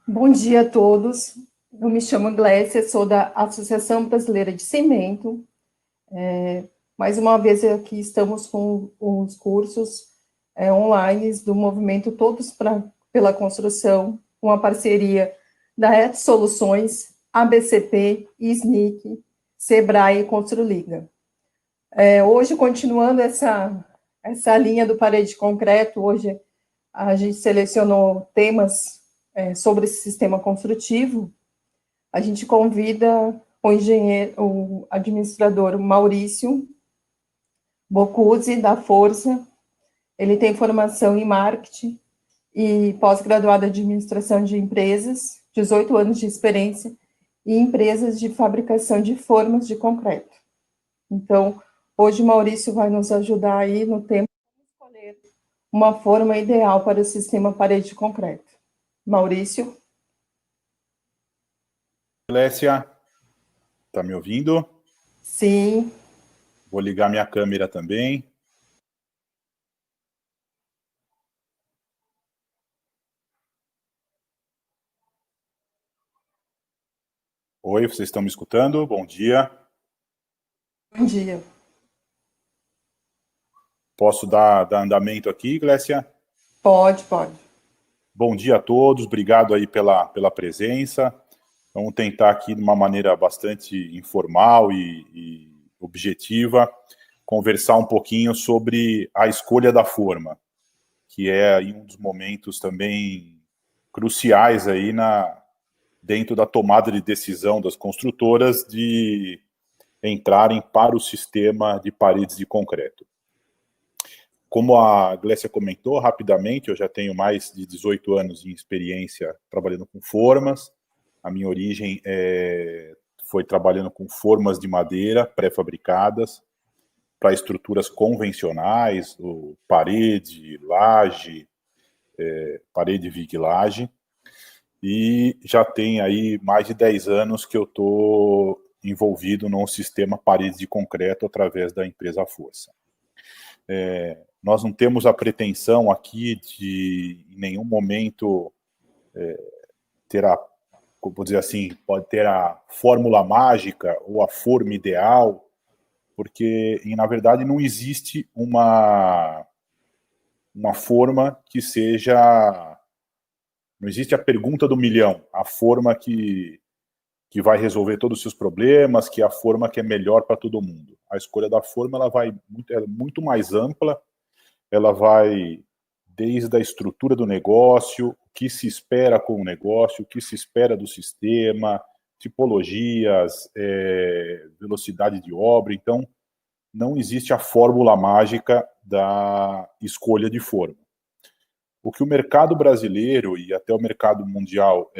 Bom dia a todos. Eu me chamo Glécia, sou da Associação Brasileira de Cimento. Mais uma vez aqui estamos com os cursos online do movimento pela Construção, uma parceria da Et Soluções, ABCP, SNIC, Sebrae e Construliga. Hoje, continuando essa linha do parede de concreto, hoje a gente selecionou temas sobre esse sistema construtivo. A gente convida o administrador Maurício Bocuzzi, da Força. Ele tem formação em marketing e pós-graduado em administração de empresas, 18 anos de experiência em empresas de fabricação de formas de concreto. Então, hoje o Maurício vai nos ajudar aí no tema de escolher uma forma ideal para o sistema parede de concreto. Maurício? Glécia, tá me ouvindo? Sim. Vou ligar minha câmera também. Oi, vocês estão me escutando? Bom dia. Bom dia. Posso dar andamento aqui, Glécia? Pode. Bom dia a todos, obrigado aí pela presença. Vamos tentar aqui de uma maneira bastante informal e objetiva conversar um pouquinho sobre a escolha da forma, que é aí um dos momentos também cruciais aí dentro da tomada de decisão das construtoras de entrarem para o sistema de paredes de concreto. Como a Glécia comentou rapidamente, eu já tenho mais de 18 anos de experiência trabalhando com formas. A minha origem foi trabalhando com formas de madeira pré-fabricadas para estruturas convencionais, parede, laje, parede vigue-laje. E já tem aí mais de 10 anos que eu estou envolvido no sistema paredes de concreto através da empresa Força. Nós não temos a pretensão aqui de, em nenhum momento, ter vou dizer assim, pode ter a fórmula mágica ou a forma ideal, porque, na verdade, não existe uma forma que seja... Não existe a pergunta do milhão, a forma que vai resolver todos os seus problemas, que é a forma que é melhor para todo mundo. A escolha da forma ela é muito mais ampla, ela vai desde a estrutura do negócio, o que se espera com o negócio, o que se espera do sistema, tipologias, velocidade de obra. Então, não existe a fórmula mágica da escolha de forma. O que o mercado brasileiro e até o mercado mundial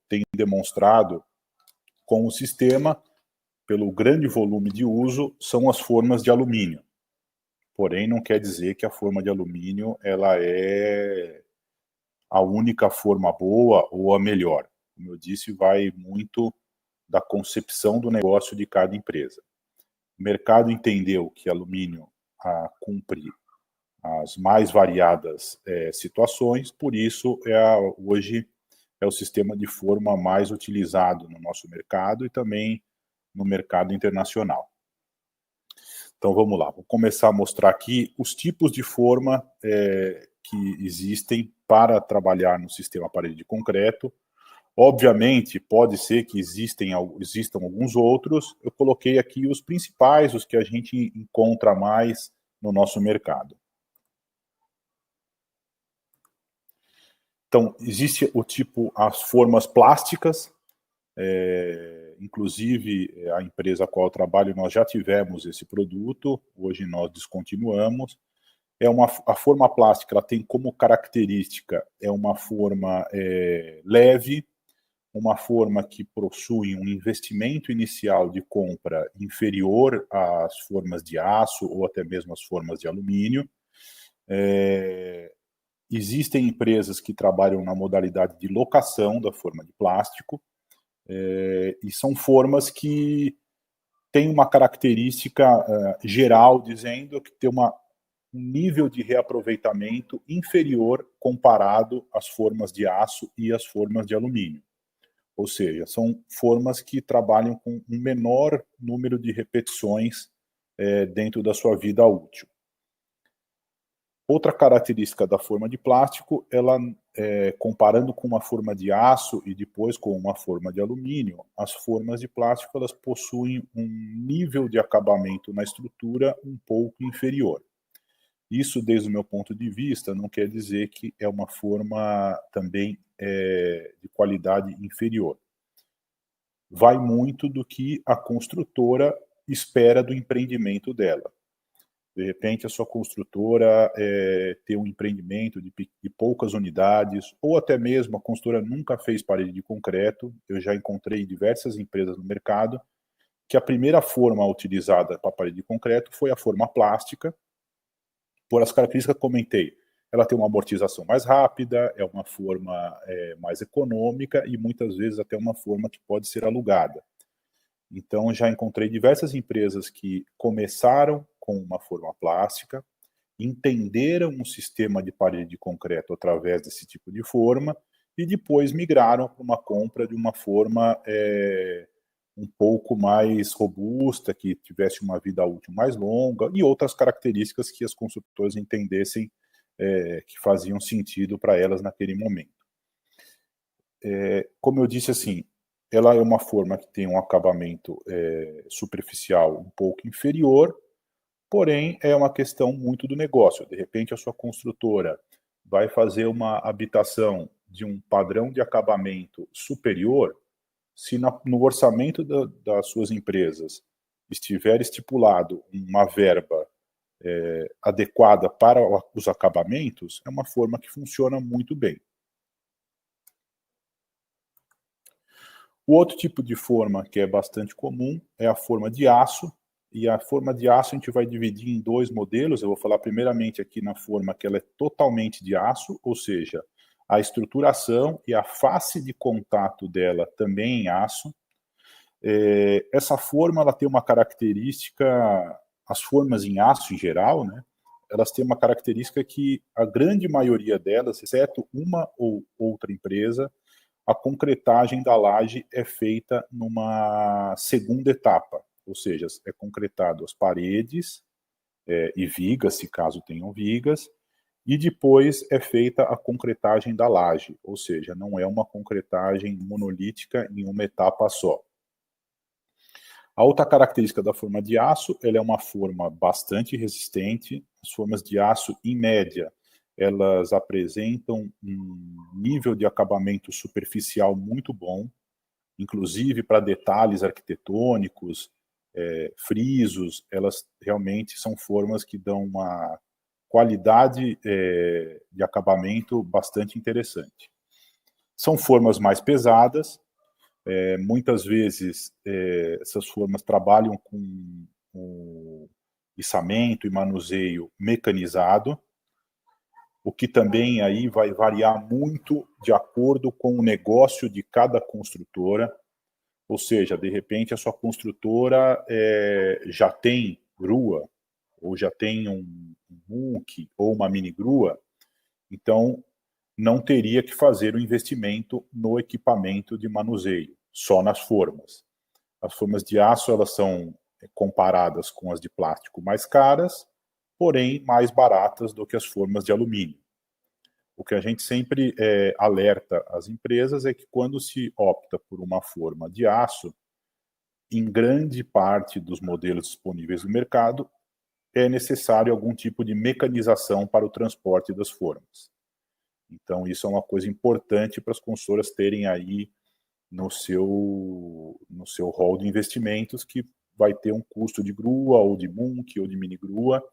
tem demonstrado com o sistema, pelo grande volume de uso, são as formas de alumínio. Porém, não quer dizer que a forma de alumínio ela é a única forma boa ou a melhor. Como eu disse, vai muito da concepção do negócio de cada empresa. O mercado entendeu que alumínio cumpre as mais variadas situações, por isso hoje é o sistema de forma mais utilizado no nosso mercado e também no mercado internacional. Então vamos lá, vou começar a mostrar aqui os tipos de forma que existem para trabalhar no sistema parede de concreto. Obviamente, pode ser que existam alguns outros, eu coloquei aqui os principais, os que a gente encontra mais no nosso mercado. Então, existe as formas plásticas, inclusive a empresa a qual eu trabalho, nós já tivemos esse produto, hoje nós descontinuamos. A forma plástica ela tem como característica, uma forma leve, uma forma que possui um investimento inicial de compra inferior às formas de aço ou até mesmo às formas de alumínio. Existem empresas que trabalham na modalidade de locação da forma de plástico, e são formas que têm uma característica geral, dizendo que tem um nível de reaproveitamento inferior comparado às formas de aço e às formas de alumínio. Ou seja, são formas que trabalham com um menor número de repetições dentro da sua vida útil. Outra característica da forma de plástico, ela, comparando com uma forma de aço e depois com uma forma de alumínio, as formas de plástico elas possuem um nível de acabamento na estrutura um pouco inferior. Isso, desde o meu ponto de vista, não quer dizer que é uma forma também de qualidade inferior. Vai muito do que a construtora espera do empreendimento dela. De repente, a sua construtora tem um empreendimento de poucas unidades, ou até mesmo a construtora nunca fez parede de concreto. Eu já encontrei diversas empresas no mercado que a primeira forma utilizada para parede de concreto foi a forma plástica, por as características que comentei. Ela tem uma amortização mais rápida, é uma forma mais econômica e muitas vezes até uma forma que pode ser alugada. Então, já encontrei diversas empresas que começaram com uma forma plástica, entenderam um sistema de parede de concreto através desse tipo de forma e depois migraram para uma compra de uma forma um pouco mais robusta, que tivesse uma vida útil mais longa e outras características que as construtoras entendessem que faziam sentido para elas naquele momento. Como eu disse, assim, ela é uma forma que tem um acabamento superficial um pouco inferior, porém é uma questão muito do negócio. De repente a sua construtora vai fazer uma habitação de um padrão de acabamento superior, se no orçamento das suas empresas estiver estipulado uma verba adequada para os acabamentos, é uma forma que funciona muito bem. O outro tipo de forma que é bastante comum é a forma de aço, e a forma de aço a gente vai dividir em dois modelos. Eu vou falar primeiramente aqui na forma que ela é totalmente de aço, ou seja, a estruturação e a face de contato dela também em aço. Essa forma ela tem uma característica, as formas em aço em geral, né, elas têm uma característica que a grande maioria delas, exceto uma ou outra empresa, a concretagem da laje é feita numa segunda etapa, ou seja, é concretado as paredes e vigas, se caso tenham vigas, e depois é feita a concretagem da laje, ou seja, não é uma concretagem monolítica em uma etapa só. A outra característica da forma de aço, ela é uma forma bastante resistente. As formas de aço, em média, elas apresentam um nível de acabamento superficial muito bom, inclusive para detalhes arquitetônicos, frisos, elas realmente são formas que dão uma qualidade de acabamento bastante interessante. São formas mais pesadas, muitas vezes essas formas trabalham com o içamento e manuseio mecanizado, o que também aí vai variar muito de acordo com o negócio de cada construtora, ou seja, de repente a sua construtora já tem grua, ou já tem um muque, ou uma mini grua, então não teria que fazer o investimento no equipamento de manuseio, só nas formas. As formas de aço, elas são comparadas com as de plástico mais caras, porém mais baratas do que as formas de alumínio. O que a gente sempre alerta as empresas é que quando se opta por uma forma de aço, em grande parte dos modelos disponíveis no mercado, é necessário algum tipo de mecanização para o transporte das formas. Então, isso é uma coisa importante para as consultoras terem aí no seu rol de investimentos, que vai ter um custo de grua, ou de muque, ou de mini grua,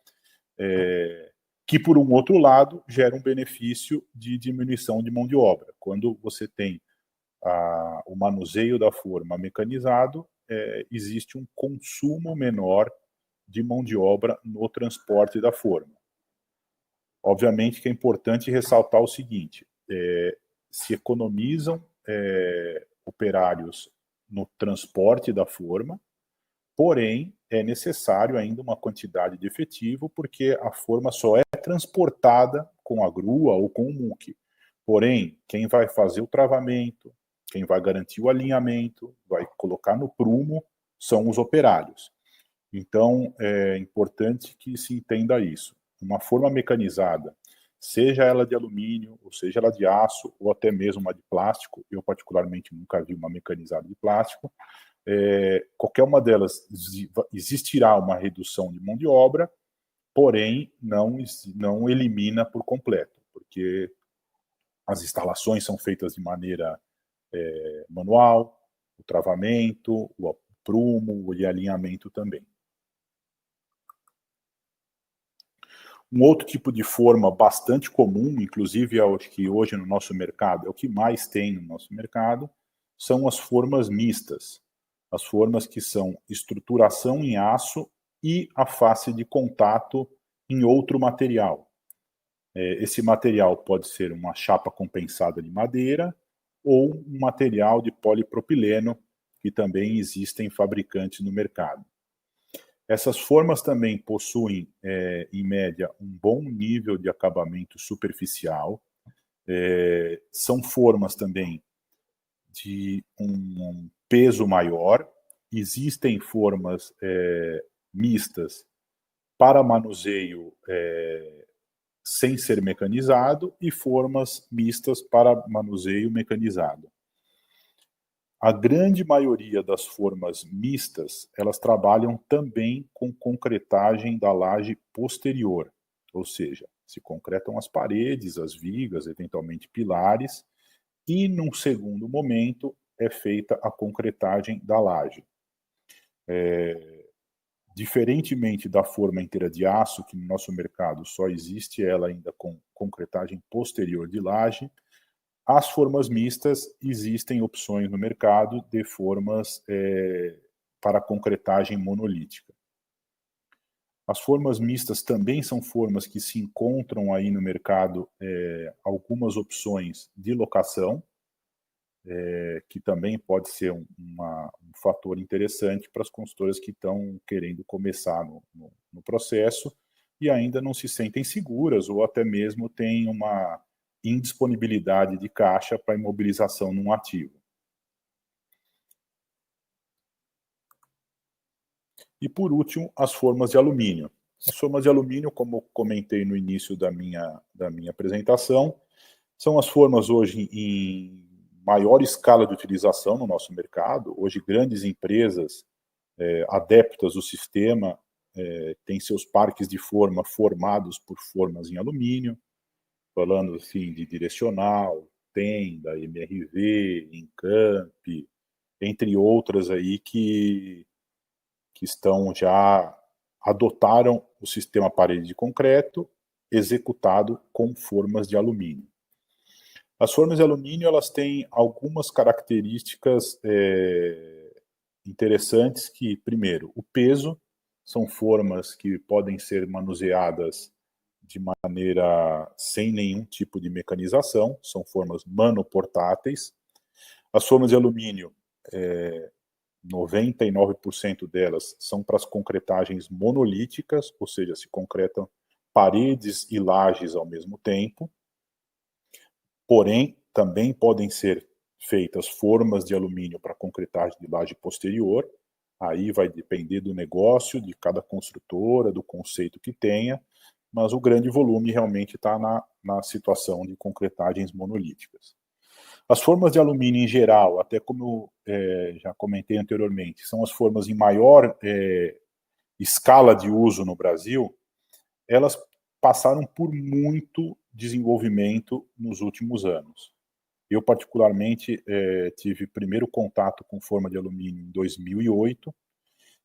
que, por um outro lado, gera um benefício de diminuição de mão de obra. Quando você tem o manuseio da forma mecanizado, existe um consumo menor de mão de obra no transporte da forma. Obviamente que é importante ressaltar o seguinte, se economizam operários no transporte da forma, porém é necessário ainda uma quantidade de efetivo, porque a forma só é transportada com a grua ou com o muque. Porém, quem vai fazer o travamento, quem vai garantir o alinhamento, vai colocar no prumo, são os operários. Então, é importante que se entenda isso. Uma forma mecanizada, seja ela de alumínio, ou seja ela de aço, ou até mesmo uma de plástico, eu particularmente nunca vi uma mecanizada de plástico, qualquer uma delas existirá uma redução de mão de obra, porém não elimina por completo, porque as instalações são feitas de maneira manual, o travamento, o prumo e alinhamento também. Um outro tipo de forma bastante comum, inclusive acho que hoje no nosso mercado, é o que mais tem no nosso mercado, são as formas mistas. As formas que são estruturação em aço e a face de contato em outro material. Esse material pode ser uma chapa compensada de madeira ou um material de polipropileno, que também existem fabricantes no mercado. Essas formas também possuem, em média, um bom nível de acabamento superficial. São formas também de um peso maior. Existem formas mistas para manuseio sem ser mecanizado e formas mistas para manuseio mecanizado. A grande maioria das formas mistas, elas trabalham também com concretagem da laje posterior, ou seja, se concretam as paredes, as vigas, eventualmente pilares, e num segundo momento é feita a concretagem da laje. Diferentemente da forma inteira de aço, que no nosso mercado só existe ela ainda com concretagem posterior de laje, as formas mistas, existem opções no mercado de formas para concretagem monolítica. As formas mistas também são formas que se encontram aí no mercado algumas opções de locação, que também pode ser um fator interessante para as consultoras que estão querendo começar no processo e ainda não se sentem seguras ou até mesmo têm uma indisponibilidade de caixa para imobilização num ativo. E por último, as formas de alumínio. As formas de alumínio, como comentei no início da minha apresentação, são as formas hoje em maior escala de utilização no nosso mercado. Hoje, grandes empresas adeptas do sistema têm seus parques de forma formados por formas em alumínio, falando assim de direcional, Tenda, MRV, Encamp, entre outras aí que estão já adotaram o sistema parede de concreto executado com formas de alumínio. As formas de alumínio elas têm algumas características interessantes que, primeiro, o peso, são formas que podem ser manuseadas de maneira sem nenhum tipo de mecanização, são formas manoportáteis. As formas de alumínio, 99% delas são para as concretagens monolíticas, ou seja, se concretam paredes e lajes ao mesmo tempo. Porém, também podem ser feitas formas de alumínio para concretagem de laje posterior. Aí vai depender do negócio, de cada construtora, do conceito que tenha, mas o grande volume realmente está na situação de concretagens monolíticas. As formas de alumínio em geral, até como eu já comentei anteriormente, são as formas em maior escala de uso no Brasil, elas passaram por muito desenvolvimento nos últimos anos. Eu, particularmente, tive primeiro contato com forma de alumínio em 2008,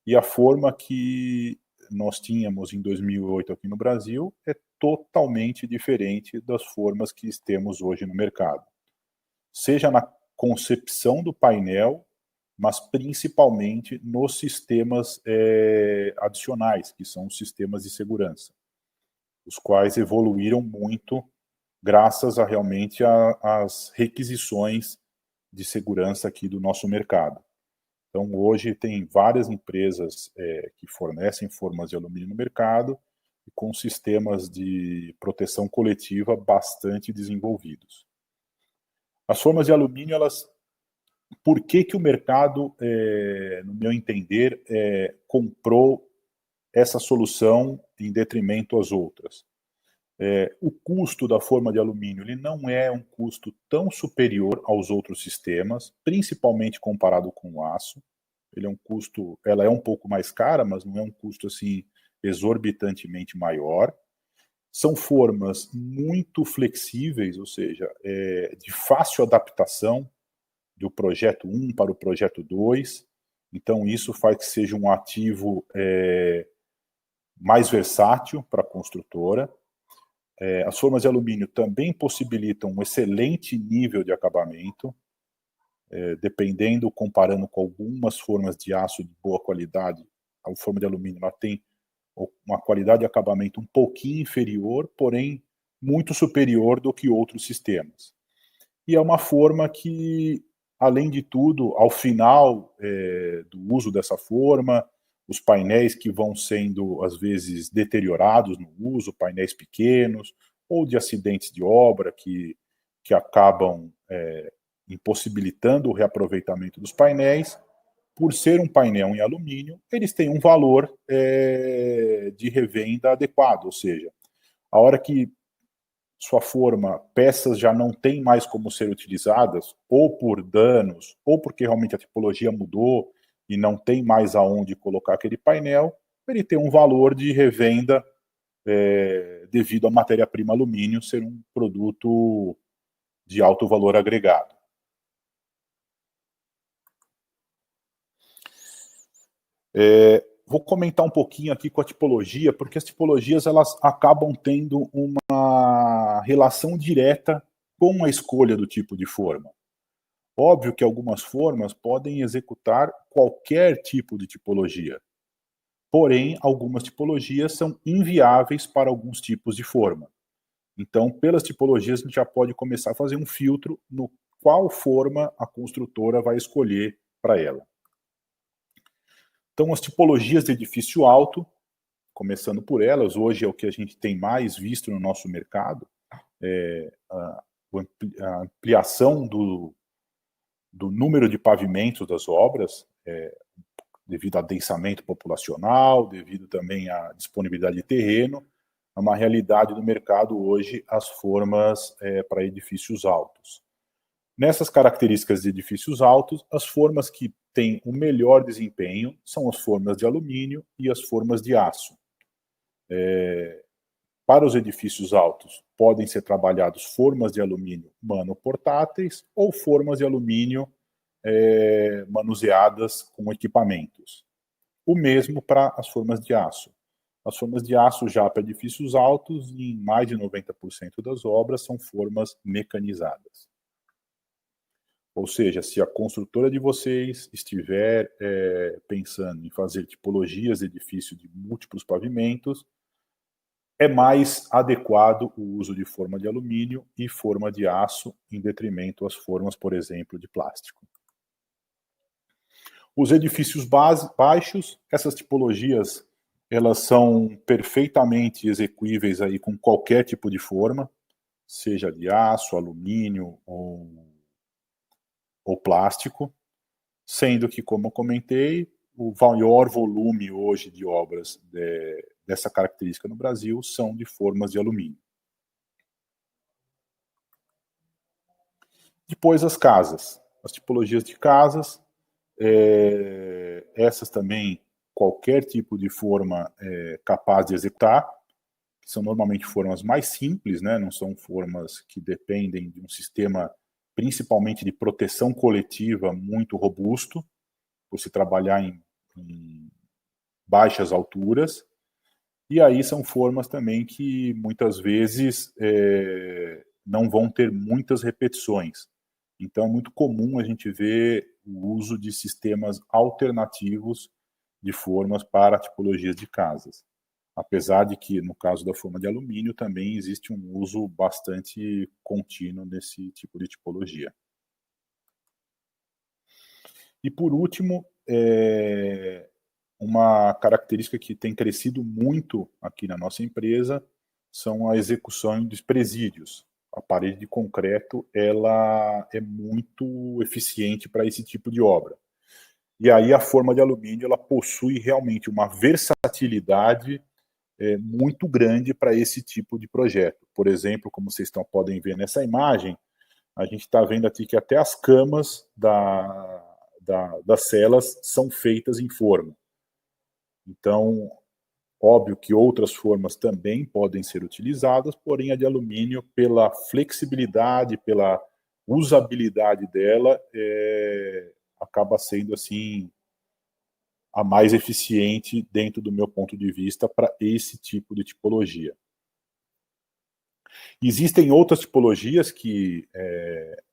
e a forma que nós tínhamos em 2008 aqui no Brasil é totalmente diferente das formas que temos hoje no mercado. Seja na concepção do painel, mas principalmente nos sistemas adicionais, que são os sistemas de segurança, os quais evoluíram muito graças a realmente às requisições de segurança aqui do nosso mercado. Então, hoje tem várias empresas que fornecem formas de alumínio no mercado e com sistemas de proteção coletiva bastante desenvolvidos. As formas de alumínio, por que o mercado, no meu entender, comprou essa solução em detrimento às outras? O custo da forma de alumínio ele não é um custo tão superior aos outros sistemas, principalmente comparado com o aço. Ela é um pouco mais cara, mas não é um custo assim exorbitantemente maior. São formas muito flexíveis, ou seja, de fácil adaptação do projeto 1 para o projeto 2. Então, isso faz que seja um ativo mais versátil para a construtora. As formas de alumínio também possibilitam um excelente nível de acabamento, dependendo, comparando com algumas formas de aço de boa qualidade, a forma de alumínio ela tem uma qualidade de acabamento um pouquinho inferior, porém muito superior do que outros sistemas. E é uma forma que, além de tudo, ao final do uso dessa forma, os painéis que vão sendo, às vezes, deteriorados no uso, painéis pequenos, ou de acidentes de obra que acabam impossibilitando o reaproveitamento dos painéis, por ser um painel em alumínio, eles têm um valor de revenda adequado, ou seja, a hora que sua forma, peças já não têm mais como ser utilizadas, ou por danos, ou porque realmente a tipologia mudou e não tem mais aonde colocar aquele painel, ele tem um valor de revenda devido à matéria-prima alumínio ser um produto de alto valor agregado. Vou comentar um pouquinho aqui com a tipologia, porque as tipologias elas acabam tendo uma relação direta com a escolha do tipo de forma. Óbvio que algumas formas podem executar qualquer tipo de tipologia, porém, algumas tipologias são inviáveis para alguns tipos de forma. Então, pelas tipologias, a gente já pode começar a fazer um filtro no qual forma a construtora vai escolher para ela. Então, as tipologias de edifício alto, começando por elas, hoje é o que a gente tem mais visto no nosso mercado, a ampliação do número de pavimentos das obras, devido ao adensamento populacional, devido também à disponibilidade de terreno, é uma realidade do mercado hoje as formas para edifícios altos. Nessas características de edifícios altos, as formas que têm o melhor desempenho são as formas de alumínio e as formas de aço. Para os edifícios altos, podem ser trabalhados formas de alumínio manoportáteis ou formas de alumínio manuseadas com equipamentos. O mesmo para as formas de aço. As formas de aço já para edifícios altos, em mais de 90% das obras, são formas mecanizadas. Ou seja, se a construtora de vocês estiver pensando em fazer tipologias de edifício de múltiplos pavimentos, é mais adequado o uso de forma de alumínio e forma de aço, em detrimento às formas, por exemplo, de plástico. Os edifícios baixos, essas tipologias, elas são perfeitamente execuíveis aí com qualquer tipo de forma, seja de aço, alumínio ou plástico, sendo que, como eu comentei, o maior volume hoje de obras dessa característica no Brasil são de formas de alumínio. Depois as casas, as tipologias de casas, essas também, qualquer tipo de forma capaz de executar, que são normalmente formas mais simples, né? Não são formas que dependem de um sistema principalmente de proteção coletiva muito robusto, por se trabalhar em baixas alturas, e aí são formas também que muitas vezes não vão ter muitas repetições. Então é muito comum a gente ver o uso de sistemas alternativos de formas para tipologias de casas. Apesar de que, no caso da forma de alumínio, também existe um uso bastante contínuo nesse tipo de tipologia. E por último, uma característica que tem crescido muito aqui na nossa empresa são a execução dos presídios. A parede de concreto, ela é muito eficiente para esse tipo de obra. E aí a forma de alumínio, ela possui realmente uma versatilidade muito grande para esse tipo de projeto. Por exemplo, como vocês podem ver nessa imagem, a gente está vendo aqui que até as camas das celas são feitas em forma. Então, óbvio que outras formas também podem ser utilizadas, porém a de alumínio, pela flexibilidade, pela usabilidade dela, acaba sendo assim a mais eficiente dentro do meu ponto de vista para esse tipo de tipologia. Existem outras tipologias que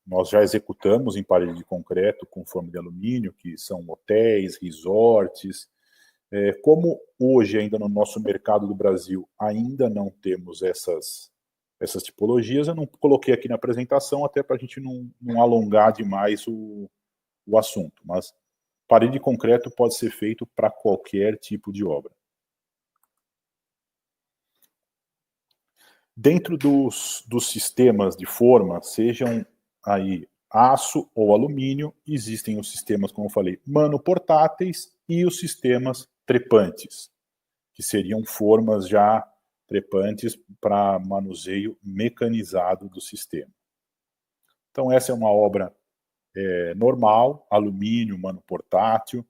nós já executamos em parede de concreto com forma de alumínio, que são hotéis, resorts. Como hoje, ainda no nosso mercado do Brasil, ainda não temos essas tipologias, eu não coloquei aqui na apresentação, até para a gente não alongar demais o assunto. Mas parede de concreto pode ser feito para qualquer tipo de obra. Dentro dos sistemas de forma, sejam aí aço ou alumínio, existem os sistemas, como eu falei, manoportáteis e os sistemas trepantes, que seriam formas já trepantes para manuseio mecanizado do sistema. Então essa é uma obra normal, alumínio, manoportátil,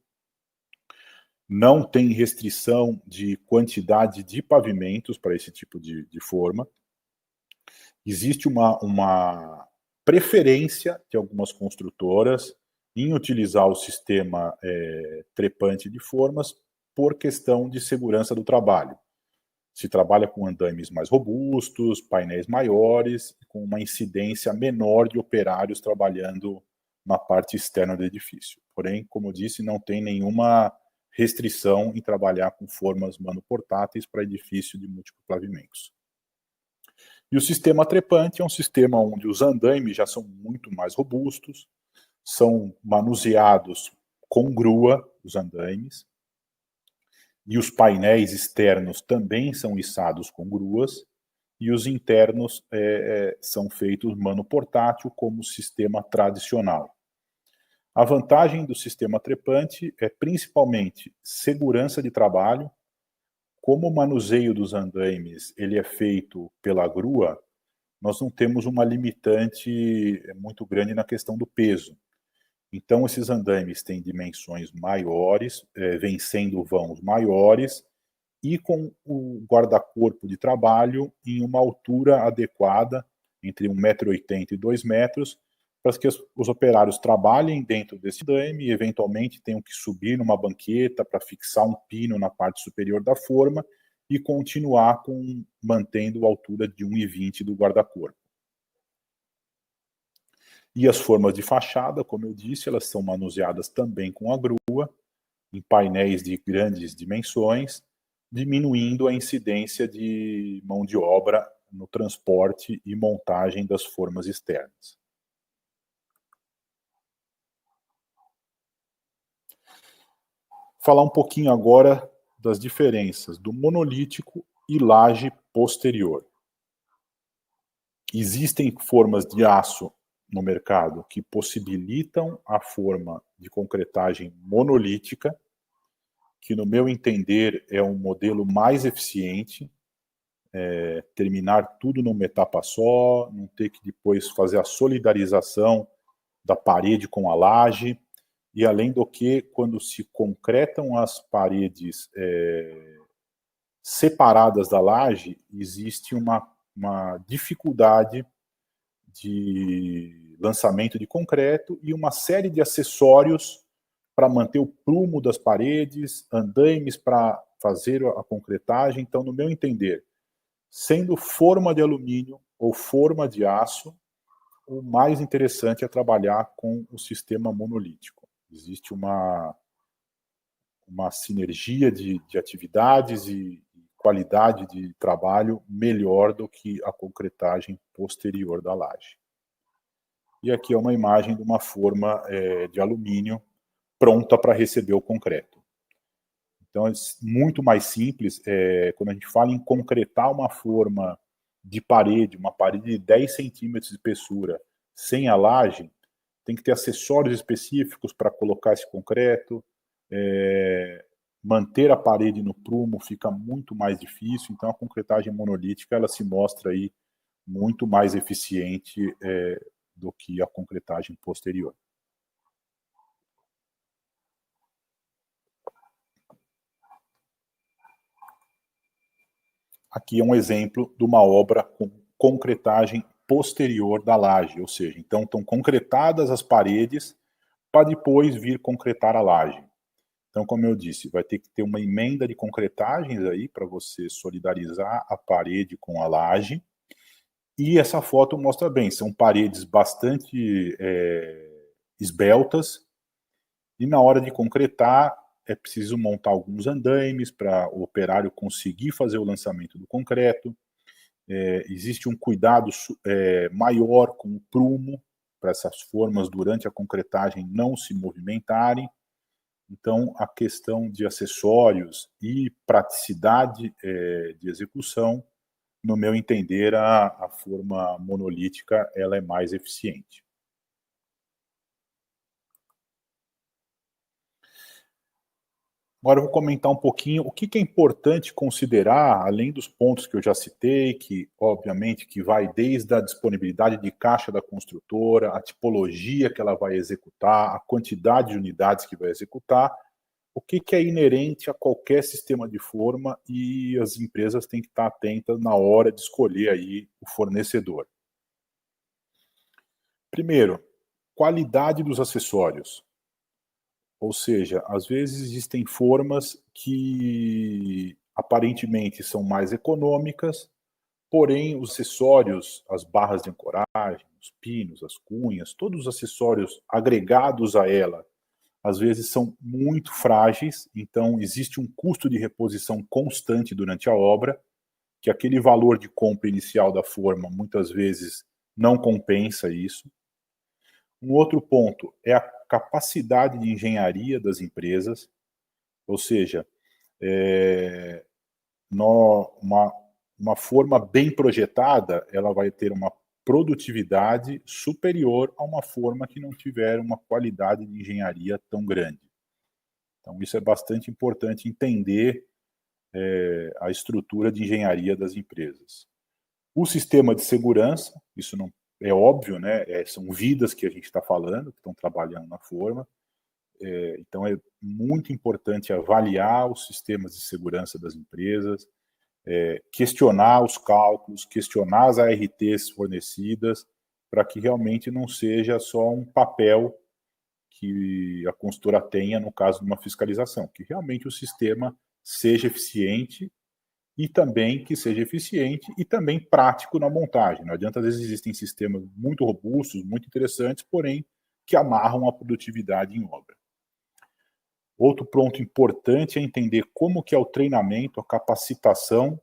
não tem restrição de quantidade de pavimentos para esse tipo de forma. Existe uma preferência de algumas construtoras em utilizar o sistema trepante de formas por questão de segurança do trabalho. Se trabalha com andaimes mais robustos, painéis maiores, com uma incidência menor de operários trabalhando na parte externa do edifício. Porém, como eu disse, não tem nenhuma restrição em trabalhar com formas manoportáteis para edifício de múltiplos pavimentos. E o sistema trepante é um sistema onde os andaimes já são muito mais robustos, são manuseados com grua, os andaimes, e os painéis externos também são içados com gruas, e os internos são feitos manoportátil como sistema tradicional. A vantagem do sistema trepante é principalmente segurança de trabalho. Como o manuseio dos andaimes ele é feito pela grua, nós não temos uma limitante muito grande na questão do peso. Então, esses andaimes têm dimensões maiores, vencendo vãos maiores, e com o guarda-corpo de trabalho em uma altura adequada, entre 1,80 m e 2 metros, para que os operários trabalhem dentro desse andaime e, eventualmente, tenham que subir numa banqueta para fixar um pino na parte superior da forma e continuar mantendo a altura de 1,20 m do guarda-corpo. E as formas de fachada, como eu disse, elas são manuseadas também com a grua, em painéis de grandes dimensões, diminuindo a incidência de mão de obra no transporte e montagem das formas externas. Falar um pouquinho agora das diferenças do monolítico e laje posterior. Existem formas de aço no mercado que possibilitam a forma de concretagem monolítica, que no meu entender é um modelo mais eficiente, terminar tudo numa etapa só, não ter que depois fazer a solidarização da parede com a laje, e além do que, quando se concretam as paredes separadas da laje, existe uma dificuldade de lançamento de concreto e uma série de acessórios para manter o prumo das paredes, andaimes para fazer a concretagem. Então, no meu entender, sendo forma de alumínio ou forma de aço, o mais interessante é trabalhar com o sistema monolítico. Existe uma sinergia de atividades e qualidade de trabalho melhor do que a concretagem posterior da laje. E aqui é uma imagem de uma forma de alumínio pronta para receber o concreto. Então, é muito mais simples, quando a gente fala em concretar uma forma de parede, uma parede de 10 centímetros de espessura, sem a laje, tem que ter acessórios específicos para colocar esse concreto, manter a parede no prumo fica muito mais difícil, então a concretagem monolítica ela se mostra aí muito mais eficiente do que a concretagem posterior. Aqui é um exemplo de uma obra com concretagem posterior da laje, ou seja, então estão concretadas as paredes para depois vir concretar a laje. Então, como eu disse, vai ter que ter uma emenda de concretagens aí para você solidarizar a parede com a laje. E essa foto mostra bem, são paredes bastante esbeltas, e na hora de concretar é preciso montar alguns andaimes para o operário conseguir fazer o lançamento do concreto. Existe um cuidado maior com o prumo, para essas formas durante a concretagem não se movimentarem. Então, a questão de acessórios e praticidade de execução, no meu entender, a forma monolítica ela é mais eficiente. Agora eu vou comentar um pouquinho o que é importante considerar, além dos pontos que eu já citei, que obviamente que vai desde a disponibilidade de caixa da construtora, a tipologia que ela vai executar, a quantidade de unidades que vai executar, o que é inerente a qualquer sistema de forma e as empresas têm que estar atentas na hora de escolher aí o fornecedor. Primeiro, qualidade dos acessórios. Ou seja, às vezes existem formas que aparentemente são mais econômicas, porém os acessórios, as barras de ancoragem, os pinos, as cunhas, todos os acessórios agregados a ela, às vezes são muito frágeis, então existe um custo de reposição constante durante a obra, que aquele valor de compra inicial da forma muitas vezes não compensa isso. Um outro ponto é a capacidade de engenharia das empresas, ou seja, uma forma bem projetada, ela vai ter uma produtividade superior a uma forma que não tiver uma qualidade de engenharia tão grande. Então, isso é bastante importante entender a estrutura de engenharia das empresas. O sistema de segurança, isso não é óbvio, né? São vidas que a gente está falando, que estão trabalhando na forma. Então, é muito importante avaliar os sistemas de segurança das empresas, questionar os cálculos, questionar as ARTs fornecidas, para que realmente não seja só um papel que a consultora tenha no caso de uma fiscalização, que realmente o sistema seja eficiente e também que seja eficiente e também prático na montagem. Não adianta, às vezes existem sistemas muito robustos, muito interessantes, porém que amarram a produtividade em obra. Outro ponto importante é entender como que é o treinamento, a capacitação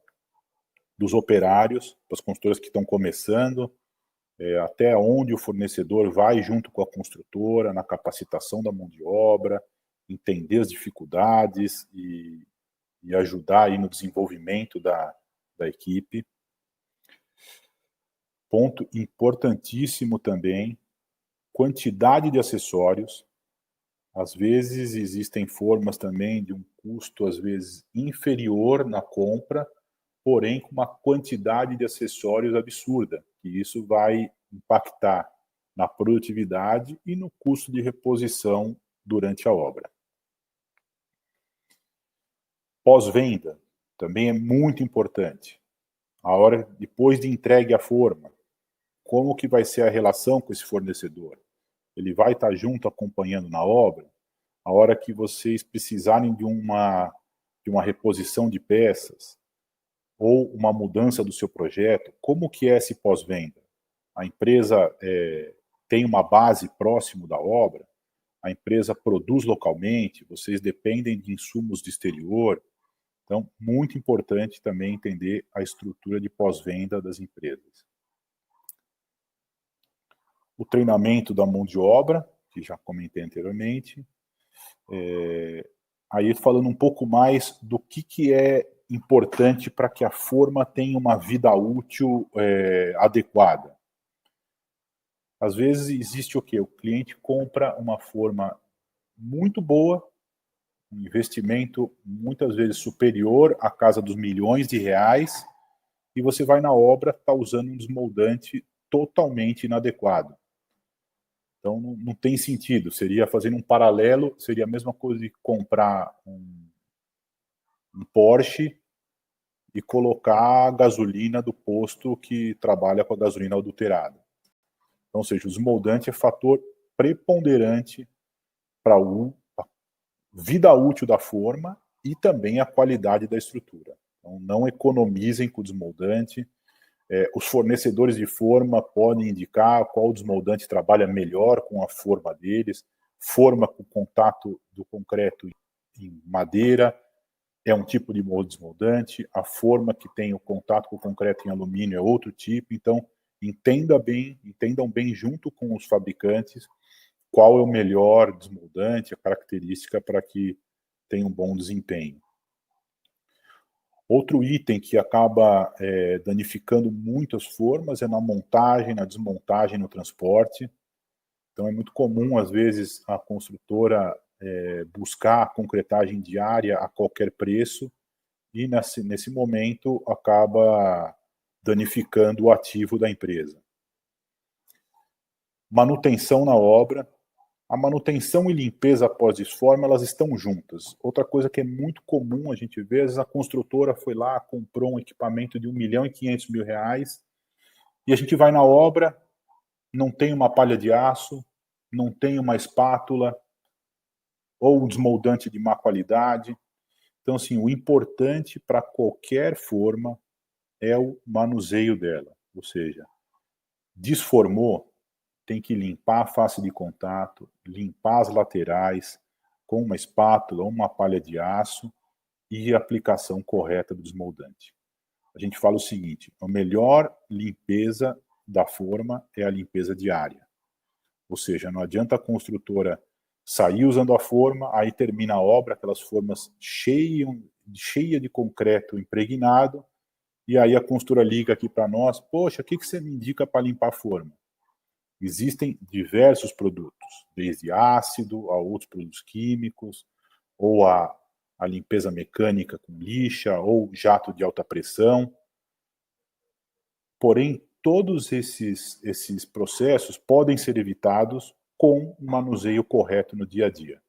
dos operários, das consultoras que estão começando, até onde o fornecedor vai junto com a construtora, na capacitação da mão de obra, entender as dificuldades e ajudar aí no desenvolvimento da equipe. Ponto importantíssimo também, quantidade de acessórios. Às vezes existem formas também de um custo, às vezes, inferior na compra, porém com uma quantidade de acessórios absurda, e isso vai impactar na produtividade e no custo de reposição durante a obra. Pós-venda também é muito importante. A hora depois de entregue a forma, como que vai ser a relação com esse fornecedor? Ele vai estar junto acompanhando na obra? A hora que vocês precisarem de uma reposição de peças ou uma mudança do seu projeto, como que é esse pós-venda? A empresa tem uma base próximo da obra? A empresa produz localmente? Vocês dependem de insumos do exterior? Então, muito importante também entender a estrutura de pós-venda das empresas. O treinamento da mão de obra, que já comentei anteriormente, aí falando um pouco mais do que é importante para que a forma tenha uma vida útil adequada. Às vezes existe o quê? O cliente compra uma forma muito boa, um investimento muitas vezes superior à casa dos milhões de reais, e você vai na obra, está usando um desmoldante totalmente inadequado. Então não tem sentido, seria fazendo um paralelo, seria a mesma coisa de comprar um Porsche e colocar a gasolina do posto que trabalha com a gasolina adulterada. Então, ou seja, o desmoldante é fator preponderante para a vida útil da forma e também a qualidade da estrutura. Então, não economizem com o desmoldante. Os fornecedores de forma podem indicar qual desmoldante trabalha melhor com a forma deles, forma com contato do concreto em madeira, é um tipo de desmoldante, a forma que tem o contato com o concreto em alumínio é outro tipo, então entendam bem junto com os fabricantes qual é o melhor desmoldante, a característica para que tenha um bom desempenho. Outro item que acaba danificando muito as formas é na montagem, na desmontagem, no transporte. Então é muito comum, às vezes, a construtora buscar a concretagem diária a qualquer preço e nesse momento acaba danificando o ativo da empresa. Manutenção na obra. A manutenção e limpeza após desforma, elas estão juntas. Outra coisa que é muito comum a gente ver, às vezes a construtora foi lá, comprou um equipamento de R$1.500.000 e a gente vai na obra, não tem uma palha de aço, não tem uma espátula ou um desmoldante de má qualidade. Então, assim, o importante para qualquer forma é o manuseio dela. Ou seja, desformou, tem que limpar a face de contato, limpar as laterais com uma espátula ou uma palha de aço e a aplicação correta do desmoldante. A gente fala o seguinte, a melhor limpeza da forma é a limpeza diária. Ou seja, não adianta a construtora sair usando a forma, aí termina a obra, aquelas formas cheia de concreto impregnado, e aí a construtora liga aqui para nós, poxa, o que você me indica para limpar a forma? Existem diversos produtos, desde ácido a outros produtos químicos, ou a limpeza mecânica com lixa, ou jato de alta pressão. Porém, todos esses processos podem ser evitados com o manuseio correto no dia a dia.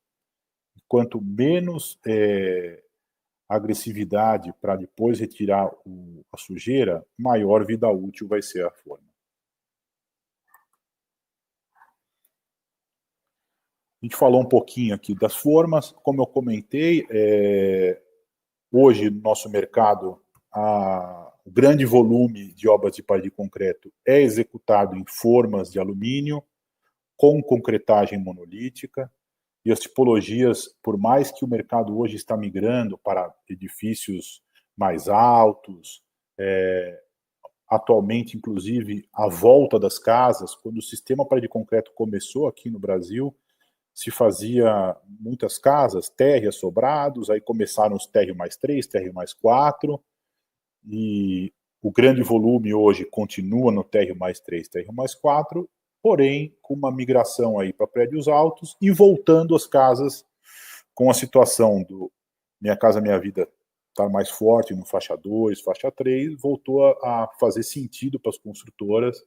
Quanto menos agressividade para depois retirar a sujeira, maior vida útil vai ser a forma. A gente falou um pouquinho aqui das formas, como eu comentei, hoje no nosso mercado o grande volume de obras de parede de concreto é executado em formas de alumínio, com concretagem monolítica, e as tipologias, por mais que o mercado hoje está migrando para edifícios mais altos, atualmente, inclusive, a volta das casas, quando o sistema parede de concreto começou aqui no Brasil, se fazia muitas casas, térreas sobrados, aí começaram os térreo mais 3, térreo mais 4, e o grande volume hoje continua no térreo mais 3, térreo mais 4, porém com uma migração aí para prédios altos e voltando às casas com a situação do Minha Casa Minha Vida estar mais forte no faixa 2, faixa 3, voltou a fazer sentido para as construtoras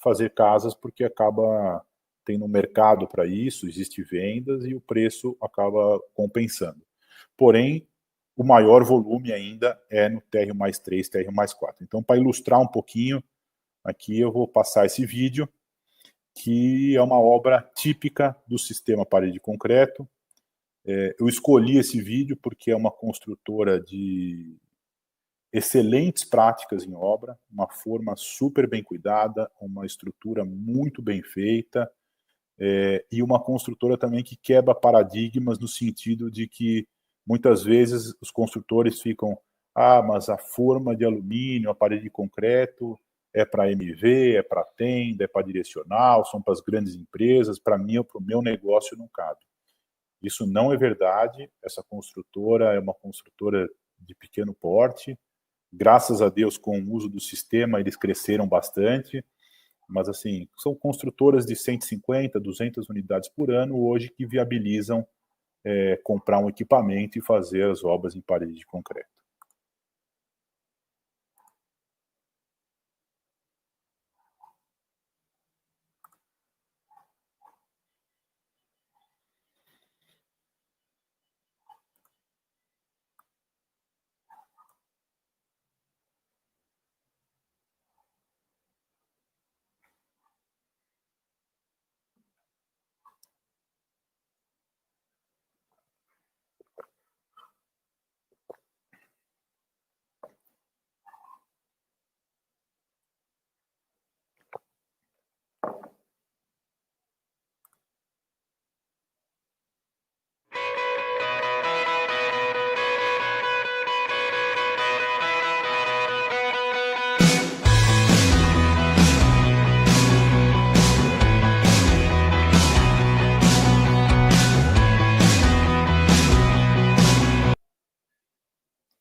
fazer casas, porque acaba tendo um mercado para isso, existe vendas e o preço acaba compensando. Porém, o maior volume ainda é no térreo mais 3, térreo mais 4. Então, para ilustrar um pouquinho, aqui eu vou passar esse vídeo, que é uma obra típica do sistema parede de concreto. Eu escolhi esse vídeo porque é uma construtora de excelentes práticas em obra, uma forma super bem cuidada, uma estrutura muito bem feita, e uma construtora também que quebra paradigmas no sentido de que muitas vezes os construtores ficam, mas a forma de alumínio, a parede de concreto é para MV, é para tenda, é para direcional, são para as grandes empresas, para mim ou para o meu negócio não cabe. Isso não é verdade. Essa construtora é uma construtora de pequeno porte. Graças a Deus, com o uso do sistema, eles cresceram bastante. Mas, assim, são construtoras de 150, 200 unidades por ano hoje que viabilizam comprar um equipamento e fazer as obras em parede de concreto.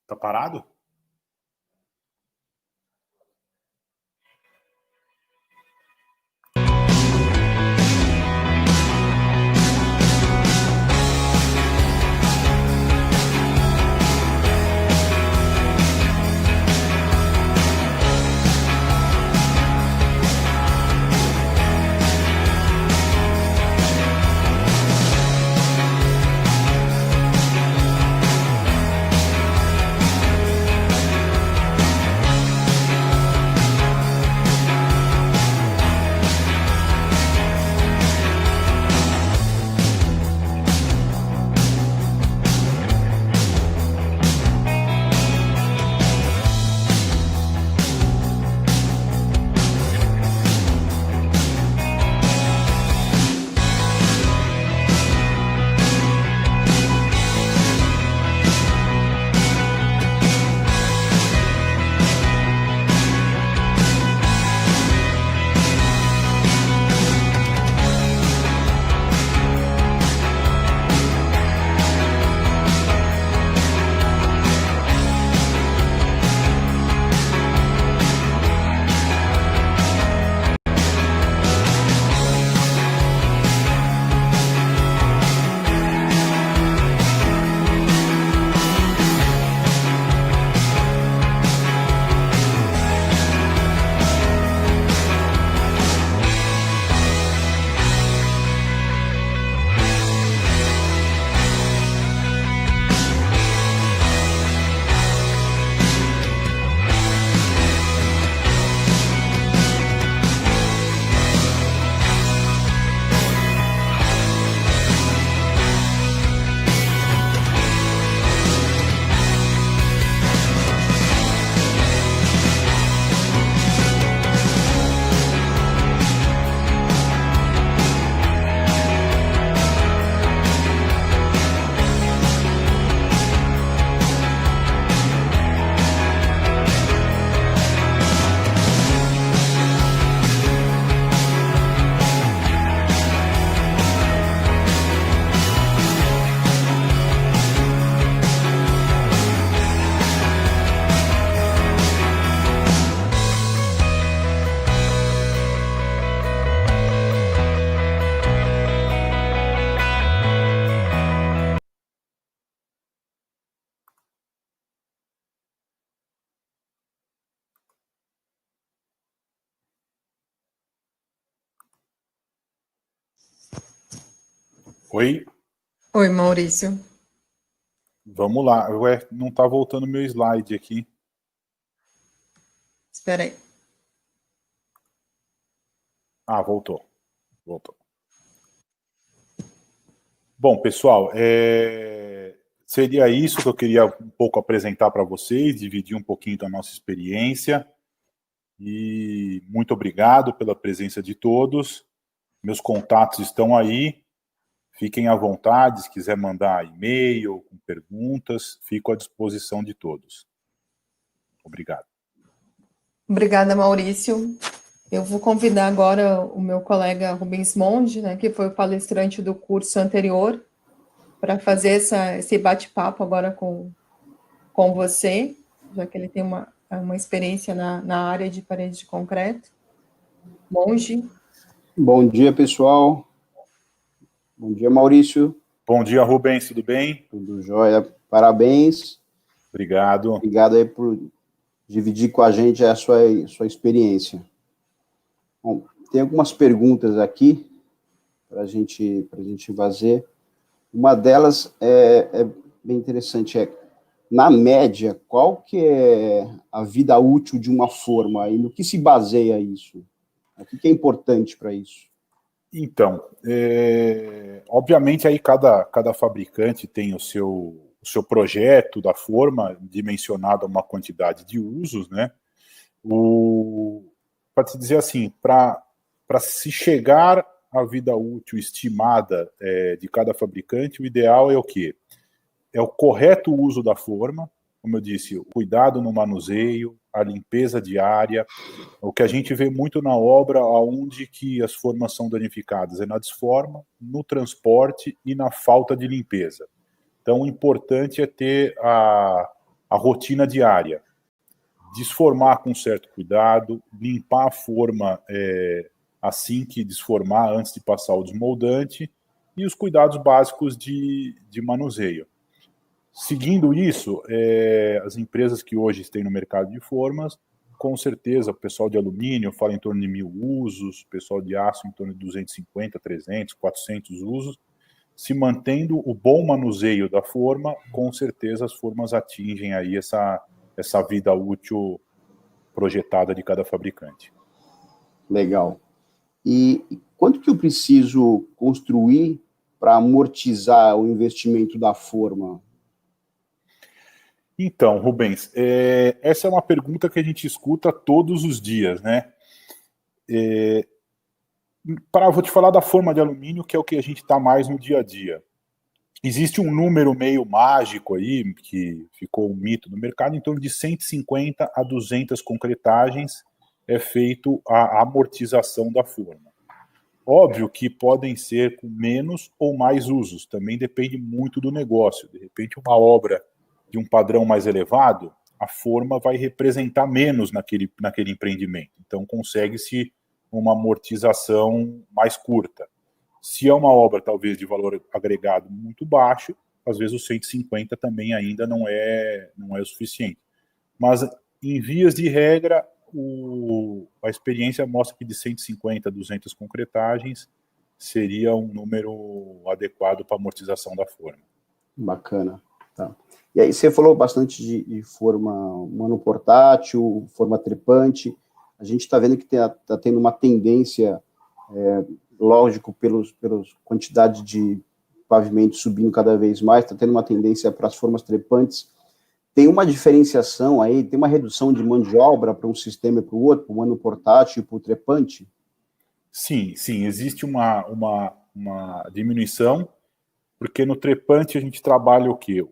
Tá parado? Oi? Oi, Maurício. Vamos lá. Ué, não tá voltando meu slide aqui. Espera aí. Ah, voltou. Voltou. Bom, pessoal, seria isso que eu queria um pouco apresentar para vocês, dividir um pouquinho da nossa experiência. E muito obrigado pela presença de todos. Meus contatos estão aí. Fiquem à vontade, se quiser mandar e-mail com perguntas, fico à disposição de todos. Obrigado. Obrigada, Maurício. Eu vou convidar agora o meu colega Rubens Monge, né, que foi o palestrante do curso anterior, para fazer esse bate-papo agora com você, já que ele tem uma experiência na área de parede de concreto. Monge. Bom dia, pessoal. Bom dia, Maurício. Bom dia, Rubens, tudo bem? Tudo jóia. Parabéns. Obrigado. Obrigado aí por dividir com a gente a sua experiência. Bom, tem algumas perguntas aqui para a gente fazer. Uma delas é bem interessante, na média, qual que é a vida útil de uma forma e no que se baseia isso? O que é importante para isso? Então, obviamente aí cada fabricante tem o seu projeto da forma, dimensionado a uma quantidade de usos, né? Para te dizer assim, para se chegar à vida útil estimada de cada fabricante, o ideal é o quê? É o correto uso da forma, como eu disse, o cuidado no manuseio, a limpeza diária. O que a gente vê muito na obra, onde que as formas são danificadas, é na desforma, no transporte e na falta de limpeza. Então, o importante é ter a rotina diária, desformar com certo cuidado, limpar a forma assim que desformar, antes de passar o desmoldante, e os cuidados básicos de manuseio. Seguindo isso, as empresas que hoje têm no mercado de formas, com certeza, o pessoal de alumínio fala em torno de 1.000 usos, o pessoal de aço em torno de 250, 300, 400 usos. Se mantendo o bom manuseio da forma, com certeza as formas atingem aí essa vida útil projetada de cada fabricante. Legal. E quanto que eu preciso construir para amortizar o investimento da forma? Então, Rubens, essa é uma pergunta que a gente escuta todos os dias, né? Vou te falar da forma de alumínio, que é o que a gente está mais no dia a dia. Existe um número meio mágico aí, que ficou um mito no mercado, em torno de 150 a 200 concretagens é feito a amortização da forma. Óbvio que podem ser com menos ou mais usos, também depende muito do negócio. De repente, uma obra de um padrão mais elevado, a forma vai representar menos naquele empreendimento. Então, consegue-se uma amortização mais curta. Se é uma obra, talvez, de valor agregado muito baixo, às vezes o 150 também ainda não é o suficiente. Mas, em vias de regra, a experiência mostra que de 150 a 200 concretagens seria um número adequado para amortização da forma. Bacana. Tá. E aí, você falou bastante de forma monoportátil, forma trepante. A gente está vendo que está tendo uma tendência, lógico, pelos quantidade de pavimentos subindo cada vez mais, está tendo uma tendência para as formas trepantes. Tem uma diferenciação aí, tem uma redução de mão de obra para um sistema e para o outro, para o monoportátil e para o trepante? Sim, existe uma diminuição, porque no trepante a gente trabalha o quê?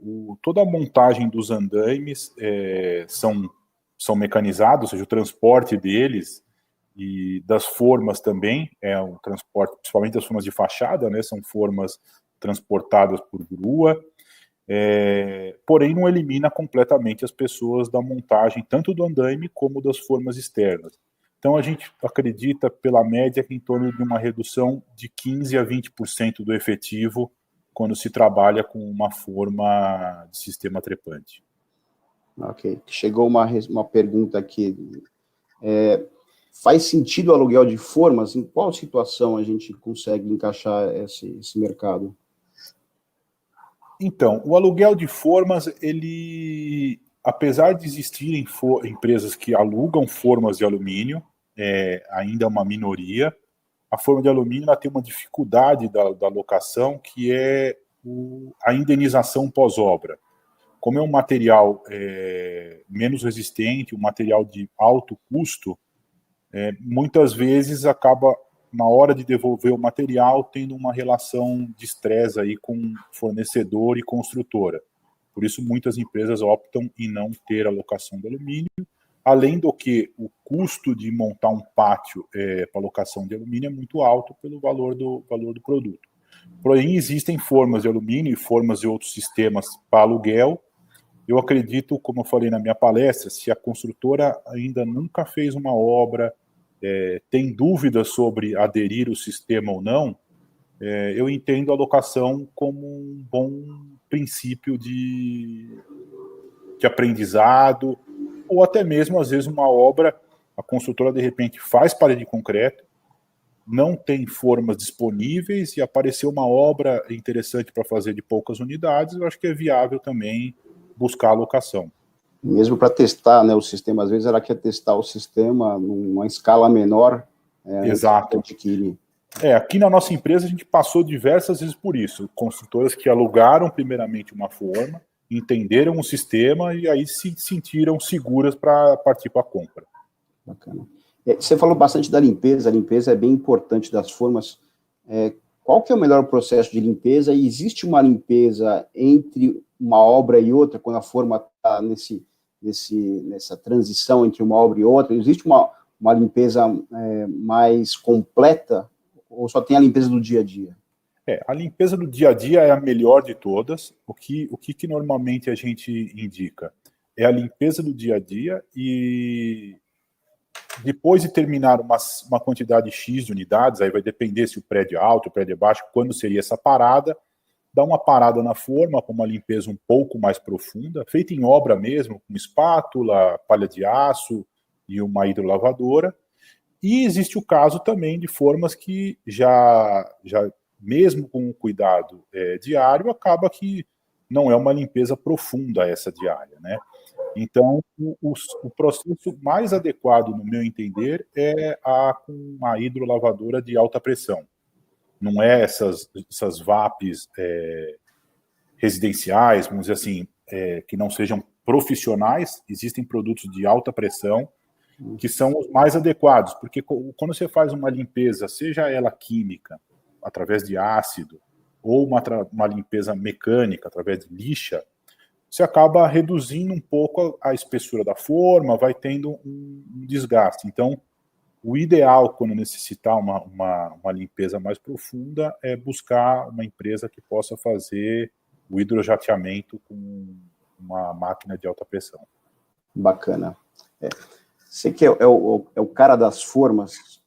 Toda a montagem dos andaimes são mecanizados, ou seja, o transporte deles e das formas também, um transporte, principalmente das formas de fachada, né? São formas transportadas por grua, porém não elimina completamente as pessoas da montagem, tanto do andaime como das formas externas. Então a gente acredita, pela média, que em torno de uma redução de 15% a 20% do efetivo quando se trabalha com uma forma de sistema trepante. Ok. Chegou uma pergunta aqui. Faz sentido o aluguel de formas? Em qual situação a gente consegue encaixar esse mercado? Então, o aluguel de formas, ele, apesar de existirem empresas que alugam formas de alumínio, ainda é uma minoria. A forma de alumínio ela tem uma dificuldade da locação, que é a indenização pós-obra. Como é um material menos resistente, um material de alto custo, muitas vezes acaba, na hora de devolver o material, tendo uma relação de estresse aí com fornecedor e construtora. Por isso, muitas empresas optam em não ter a locação de alumínio, além do que o custo de montar um pátio para locação de alumínio é muito alto pelo valor do produto. Porém, existem formas de alumínio e formas de outros sistemas para aluguel. Eu acredito, como eu falei na minha palestra, se a construtora ainda nunca fez uma obra, tem dúvidas sobre aderir ao sistema ou não, eu entendo a locação como um bom princípio de aprendizado, ou até mesmo, às vezes, uma obra, a construtora, de repente, faz parede de concreto, não tem formas disponíveis e apareceu uma obra interessante para fazer de poucas unidades, eu acho que é viável também buscar a locação. Mesmo para testar, né, o sistema, às vezes ela quer testar o sistema numa escala menor. Exato. Aqui na nossa empresa a gente passou diversas vezes por isso, construtoras que alugaram primeiramente uma forma, entenderam o sistema e aí se sentiram seguras para partir para a compra. Bacana. Você falou bastante da limpeza, a limpeza é bem importante das formas. Qual que é o melhor processo de limpeza? E existe uma limpeza entre uma obra e outra, quando a forma está nessa transição entre uma obra e outra? Existe uma limpeza mais completa ou só tem a limpeza do dia a dia? A limpeza do dia a dia é a melhor de todas. O que normalmente a gente indica? É a limpeza do dia a dia e depois de terminar uma quantidade X de unidades, aí vai depender se o prédio é alto, o prédio é baixo, quando seria essa parada, dá uma parada na forma com uma limpeza um pouco mais profunda, feita em obra mesmo, com espátula, palha de aço e uma hidrolavadora. E existe o caso também de formas que já mesmo com o cuidado diário, acaba que não é uma limpeza profunda essa diária, né? Então, o processo mais adequado, no meu entender, é com a hidrolavadora de alta pressão. Não é essas VAPs residenciais, vamos dizer assim, que não sejam profissionais. Existem produtos de alta pressão que são os mais adequados, porque quando você faz uma limpeza, seja ela química, através de ácido, ou uma limpeza mecânica, através de lixa, você acaba reduzindo um pouco a espessura da forma, vai tendo um desgaste. Então, o ideal, quando necessitar uma limpeza mais profunda, é buscar uma empresa que possa fazer o hidrojateamento com uma máquina de alta pressão. Bacana. Você que é o cara das formas,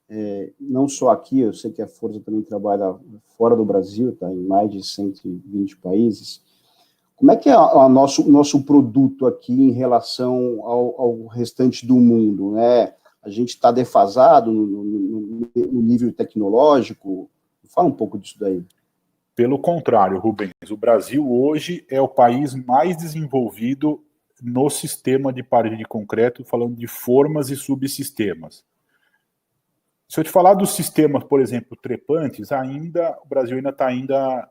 não só aqui, eu sei que a Forza também trabalha fora do Brasil, tá, em mais de 120 países. Como é que é o nosso produto aqui em relação ao restante do mundo, né? A gente está defasado no nível tecnológico? Fala um pouco disso daí. Pelo contrário, Rubens, o Brasil hoje é o país mais desenvolvido no sistema de parede de concreto, falando de formas e subsistemas. Se eu te falar dos sistemas, por exemplo, trepantes, o Brasil ainda está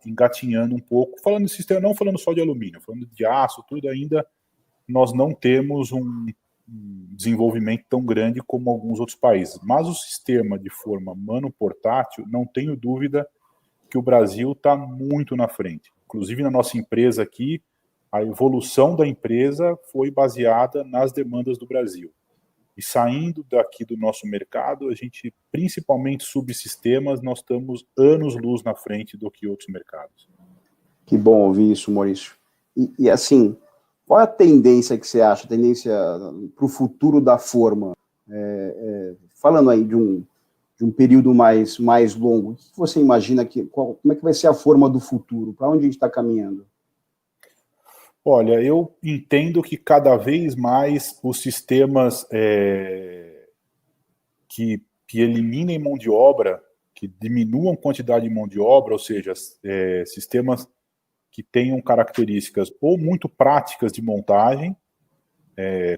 engatinhando um pouco. Falando de sistema, não falando só de alumínio, falando de aço, tudo ainda, nós não temos um desenvolvimento tão grande como alguns outros países. Mas o sistema de forma mano-portátil, não tenho dúvida que o Brasil está muito na frente. Inclusive, na nossa empresa aqui, a evolução da empresa foi baseada nas demandas do Brasil. E saindo daqui do nosso mercado, a gente, principalmente subsistemas, nós estamos anos-luz na frente do que outros mercados. Que bom ouvir isso, Maurício. E assim, qual é a tendência que você acha, a tendência para o futuro da forma? Falando aí de um período mais longo, o que você imagina, como é que vai ser a forma do futuro? Para onde a gente está caminhando? Olha, eu entendo que cada vez mais os sistemas que eliminem mão de obra, que diminuam a quantidade de mão de obra, ou seja, sistemas que tenham características ou muito práticas de montagem,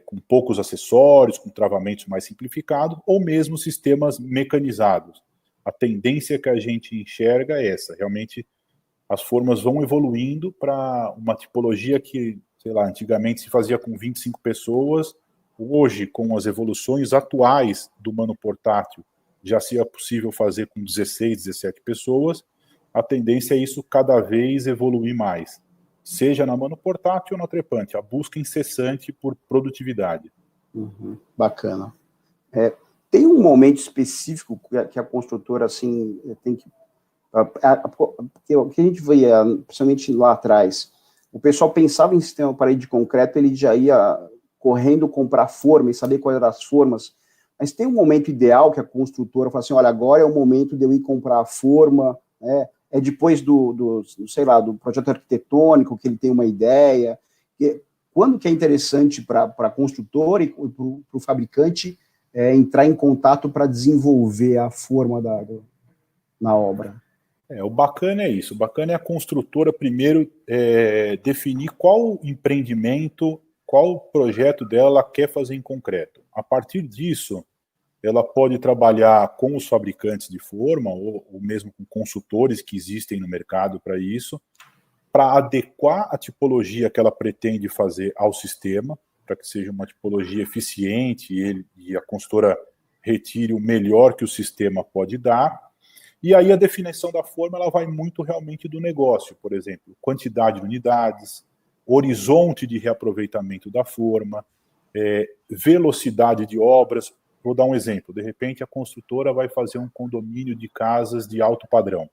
com poucos acessórios, com travamentos mais simplificados, ou mesmo sistemas mecanizados. A tendência que a gente enxerga é essa, realmente as formas vão evoluindo para uma tipologia que, sei lá, antigamente se fazia com 25 pessoas, hoje, com as evoluções atuais do mano portátil, já seria possível fazer com 16, 17 pessoas. A tendência é isso cada vez evoluir mais, seja na mano portátil ou na trepante, a busca incessante por produtividade. Bacana. Tem um momento específico que a construtora assim, tem que Porque o que a gente via, principalmente lá atrás, o pessoal pensava em sistema parede de concreto, ele já ia correndo comprar forma e saber quais eram as formas, mas tem um momento ideal que a construtora fala assim, olha, agora é o momento de eu ir comprar a forma, né? É depois sei lá, do projeto arquitetônico, que ele tem uma ideia. Quando que é interessante para a construtora e para o fabricante entrar em contato para desenvolver a forma na obra? O bacana é isso. O bacana é a construtora primeiro definir qual empreendimento, qual projeto dela ela quer fazer em concreto. A partir disso, ela pode trabalhar com os fabricantes de forma ou mesmo com consultores que existem no mercado para isso, para adequar a tipologia que ela pretende fazer ao sistema, para que seja uma tipologia eficiente e a consultora retire o melhor que o sistema pode dar. E aí a definição da forma ela vai muito realmente do negócio, por exemplo, quantidade de unidades, horizonte de reaproveitamento da forma, velocidade de obras. Vou dar um exemplo. De repente, a construtora vai fazer um condomínio de casas de alto padrão.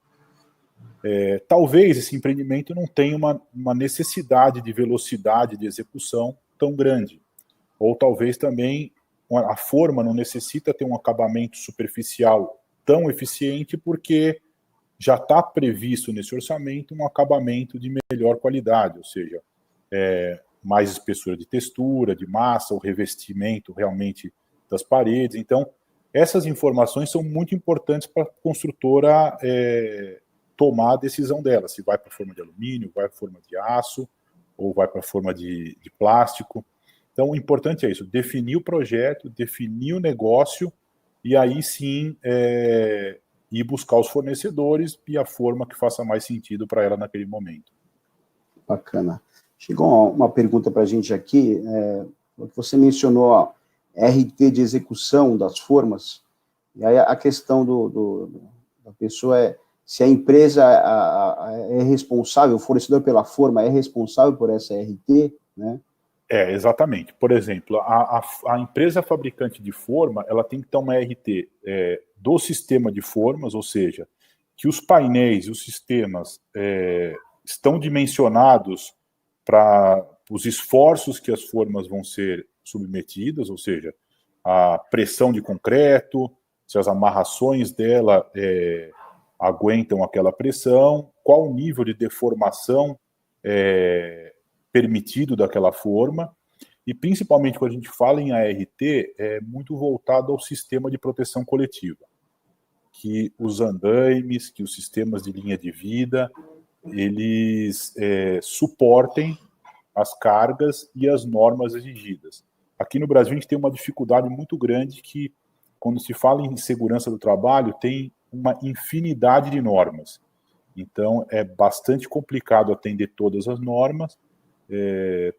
Talvez esse empreendimento não tenha uma necessidade de velocidade de execução tão grande. Ou talvez também a forma não necessita ter um acabamento superficial tão eficiente porque já está previsto nesse orçamento um acabamento de melhor qualidade, ou seja, mais espessura de textura, de massa, o revestimento realmente das paredes. Então, essas informações são muito importantes para a construtora tomar a decisão dela, se vai para a forma de alumínio, vai para a forma de aço, ou vai para a forma de plástico. Então, o importante é isso, definir o projeto, definir o negócio, e aí sim ir buscar os fornecedores e a forma que faça mais sentido para ela naquele momento. Bacana. Chegou uma pergunta para a gente aqui, você mencionou a RT de execução das formas, e aí a questão da pessoa se a empresa é responsável, o fornecedor pela forma é responsável por essa RT, né? Exatamente. Por exemplo, a empresa fabricante de forma, ela tem que ter uma RT do sistema de formas, ou seja, que os painéis, os sistemas estão dimensionados para os esforços que as formas vão ser submetidas, ou seja, a pressão de concreto, se as amarrações dela aguentam aquela pressão, qual o nível de deformação permitido daquela forma, e principalmente quando a gente fala em ART, é muito voltado ao sistema de proteção coletiva, que os andaimes, que os sistemas de linha de vida, eles suportem as cargas e as normas exigidas. Aqui no Brasil a gente tem uma dificuldade muito grande que, quando se fala em segurança do trabalho, tem uma infinidade de normas. Então, é bastante complicado atender todas as normas,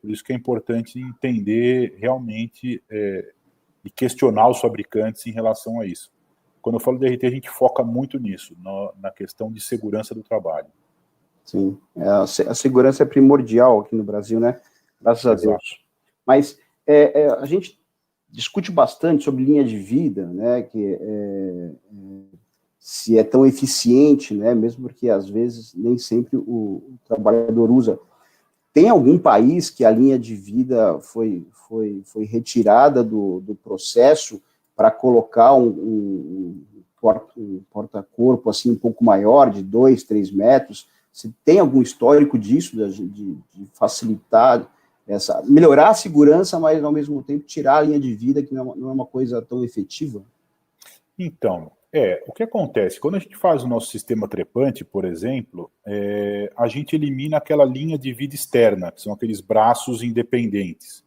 por isso que é importante entender realmente e questionar os fabricantes em relação a isso. Quando eu falo de RT, a gente foca muito nisso, na questão de segurança do trabalho. Sim, a segurança é primordial aqui no Brasil, né? Graças a Deus. Mas a gente discute bastante sobre linha de vida, né? Que se é tão eficiente, né? Mesmo porque às vezes nem sempre o trabalhador usa. Tem algum país que a linha de vida foi retirada do processo para colocar um porta-corpo assim um pouco maior, de 2, 3 metros? Você tem algum histórico disso, de facilitar melhorar a segurança, mas ao mesmo tempo tirar a linha de vida, que não é uma coisa tão efetiva? Então, o que acontece? Quando a gente faz o nosso sistema trepante, por exemplo, a gente elimina aquela linha de vida externa, que são aqueles braços independentes.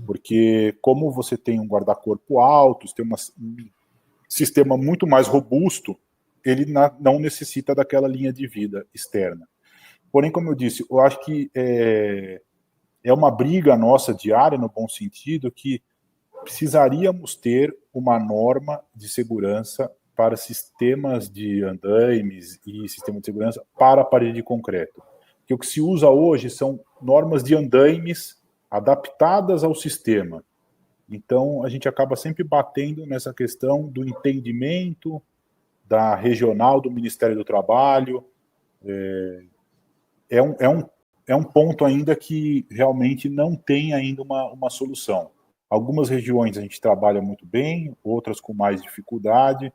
Porque como você tem um guarda-corpo alto, você tem um sistema muito mais robusto, ele não necessita daquela linha de vida externa. Porém, como eu disse, eu acho que é uma briga nossa diária, no bom sentido, que precisaríamos ter uma norma de segurança para sistemas de andaimes e sistema de segurança para a parede de concreto. Porque o que se usa hoje são normas de andaimes adaptadas ao sistema. Então, a gente acaba sempre batendo nessa questão do entendimento da regional do Ministério do Trabalho. É um ponto ainda que realmente não tem ainda uma solução. Algumas regiões a gente trabalha muito bem, outras com mais dificuldade,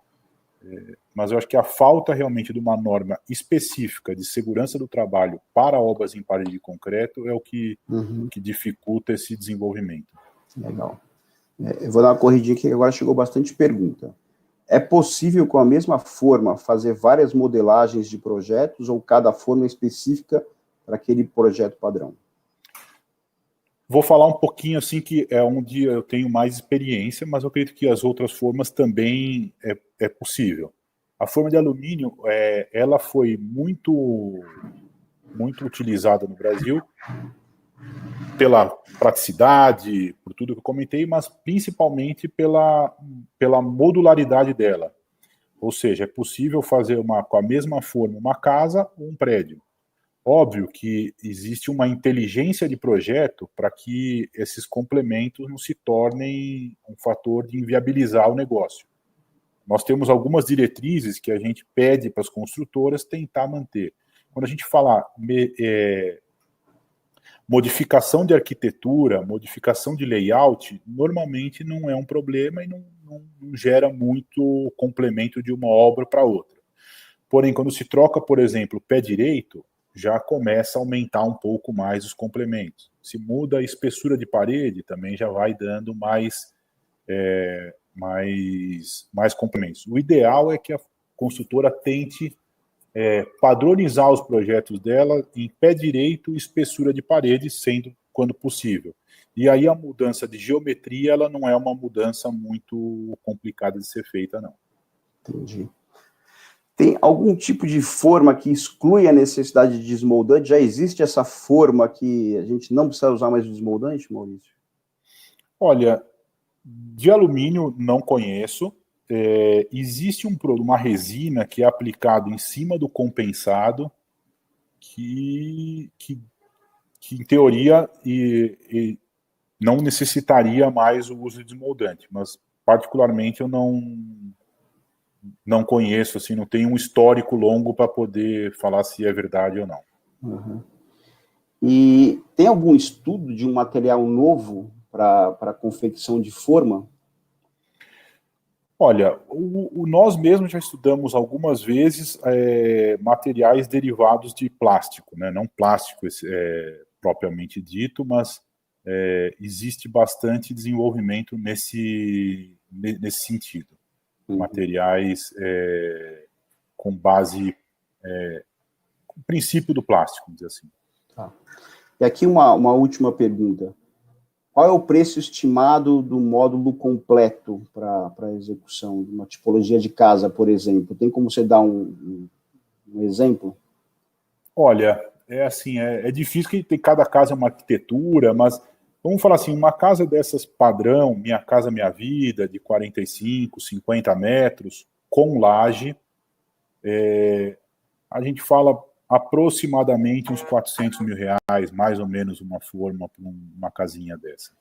mas eu acho que a falta realmente de uma norma específica de segurança do trabalho para obras em parede de concreto é o que dificulta esse desenvolvimento. Legal. Eu vou dar uma corridinha aqui, que agora chegou bastante pergunta. É possível, com a mesma forma, fazer várias modelagens de projetos ou cada forma específica para aquele projeto padrão? Vou falar um pouquinho assim que é onde eu tenho mais experiência, mas eu acredito que as outras formas também é possível. A forma de alumínio, ela foi muito utilizada no Brasil pela praticidade, por tudo que eu comentei, mas principalmente pela modularidade dela. Ou seja, é possível fazer com a mesma forma uma casa ou um prédio. Óbvio que existe uma inteligência de projeto para que esses complementos não se tornem um fator de inviabilizar o negócio. Nós temos algumas diretrizes que a gente pede para as construtoras tentar manter. Quando a gente fala modificação de arquitetura, modificação de layout, normalmente não é um problema e não gera muito complemento de uma obra para outra. Porém, quando se troca, por exemplo, pé direito, já começa a aumentar um pouco mais os complementos. Se muda a espessura de parede, também já vai dando mais complementos. O ideal é que a construtora tente padronizar os projetos dela em pé direito e espessura de parede, sendo quando possível. E aí a mudança de geometria, ela não é uma mudança muito complicada de ser feita, não. Entendi. Tem algum tipo de forma que exclui a necessidade de desmoldante? Já existe essa forma que a gente não precisa usar mais o desmoldante, Maurício? Olha, de alumínio não conheço. Existe uma resina que é aplicada em cima do compensado que em teoria não necessitaria mais o uso de desmoldante, mas particularmente eu não conheço, assim, não tenho um histórico longo para poder falar se é verdade ou não. Uhum. E tem algum estudo de um material novo para confecção de forma? Olha, nós mesmos já estudamos algumas vezes materiais derivados de plástico, né? Não plástico propriamente dito, mas existe bastante desenvolvimento nesse sentido. Materiais com base com o princípio do plástico, vamos dizer assim. Tá. E aqui uma última pergunta. Qual é o preço estimado do módulo completo para a execução de uma tipologia de casa, por exemplo? Tem como você dar um exemplo? Olha, assim, é difícil que cada casa é uma arquitetura, mas vamos falar assim, uma casa dessas padrão, Minha Casa Minha Vida, de 45, 50 metros, com laje, a gente fala aproximadamente uns 400 mil reais, mais ou menos uma forma para uma casinha dessa.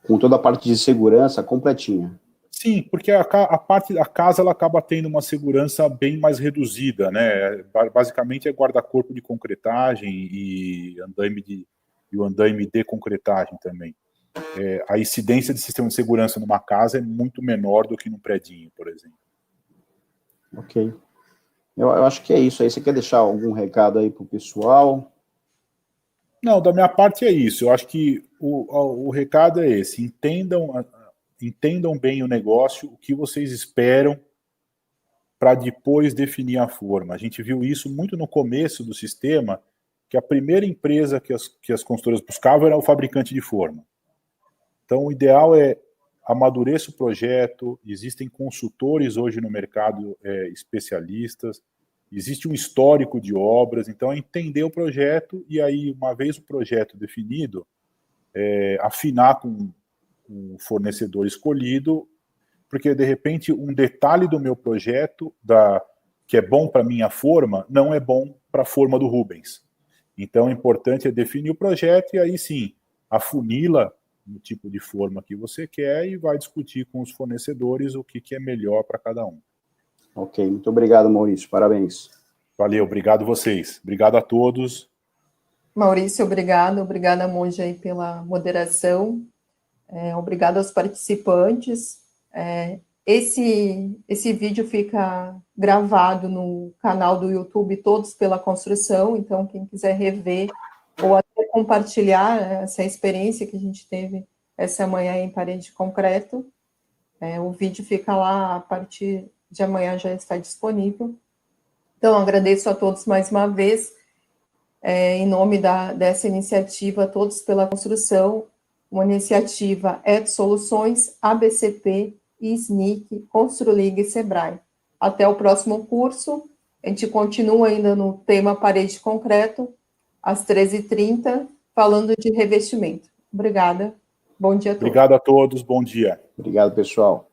Com toda a parte de segurança completinha. Sim, porque a parte da casa ela acaba tendo uma segurança bem mais reduzida, né? Basicamente é guarda-corpo de concretagem e o andaime de concretagem também. A incidência de sistema de segurança numa casa é muito menor do que num predinho, por exemplo. Ok. Eu acho que é isso aí. Você quer deixar algum recado aí para o pessoal? Não, da minha parte é isso. Eu acho que o recado é esse. Entendam bem o negócio, o que vocês esperam para depois definir a forma. A gente viu isso muito no começo do sistema, que a primeira empresa que as consultoras buscavam era o fabricante de forma. Então, o ideal é amadureça o projeto, existem consultores hoje no mercado especialistas, existe um histórico de obras, então é entender o projeto e aí, uma vez o projeto definido, afinar com o fornecedor escolhido, porque, de repente, um detalhe do meu projeto, que é bom para a minha forma, não é bom para a forma do Rubens. Então, o importante é definir o projeto e aí, sim, afunila no tipo de forma que você quer e vai discutir com os fornecedores o que é melhor para cada um. Ok, muito obrigado, Maurício, parabéns. Valeu, obrigado vocês. Obrigado a todos. Maurício, obrigada, Monja, aí pela moderação, obrigado aos participantes. Esse vídeo fica gravado no canal do YouTube Todos pela Construção, então quem quiser rever ou até compartilhar essa experiência que a gente teve essa manhã em Parede de Concreto, o vídeo fica lá, a partir de amanhã já está disponível. Então, agradeço a todos mais uma vez, em nome dessa iniciativa Todos pela Construção, uma iniciativa ET Soluções, ABCP, SNIC, Construliga e Sebrae. Até o próximo curso, a gente continua ainda no tema Parede de Concreto, às 13h30, falando de revestimento. Obrigada, bom dia a todos. Obrigado a todos, bom dia. Obrigado, pessoal.